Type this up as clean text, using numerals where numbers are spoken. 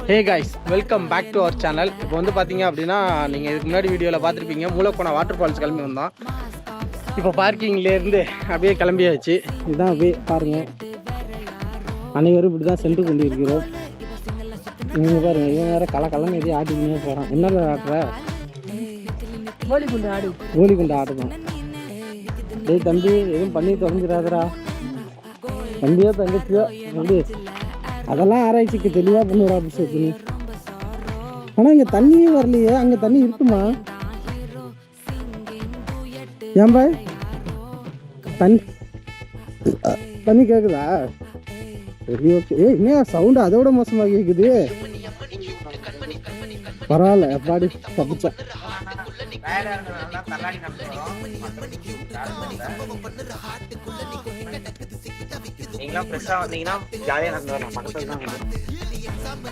Hey guys, welcome back to our channel. இப்போ வந்து பார்த்தீங்க அப்படின்னா, நீங்கள் இதுக்கு முன்னாடி வீடியோவில் பார்த்துருப்பீங்க, மூலக்கோணம் வாட்டர் ஃபால்ஸ் கிளம்பி வந்தோம். இப்போ பார்க்கிங்லேருந்து அப்படியே கிளம்பியாச்சு. இதுதான் அப்படியே பாருங்கள், அனைவரும் இப்படி தான் சென்று கொண்டு இருக்கிறோம். இவங்க பாருங்க, இவன் வேறு கலன்னு எதையும் ஆட்டிக்கினே போகிறான். என்ன ஆட்டுற? கோழிக்குண்டு ஆடு. கோழிக்குண்டு ஆடுதான். டேய் தம்பி, எதுவும் பண்ணி தொலைஞ்சிடாதரா. தம்பியோ தங்கச்சியோ அப்படி அதெல்லாம் ஆராய்ச்சிக்கு தெளிவாக பண்ணுறா அபிஷேக். ஆனால் இங்கே தண்ணியே வரலையே. அங்கே தண்ணி இருக்குமா? ஏன் பாய் தண்ணி கேட்குதா? சரி, ஓகே. என்ன சவுண்டு அதோட மோசமாக கேட்குது. பரவாயில்ல, எப்பாடி தப்பிச்சா. நீங்களாம் ஃப்ரெஷ்ஷாக வந்தீங்கன்னா ஜாலியாக நடந்து வரலாம். பக்கத்தில் தான்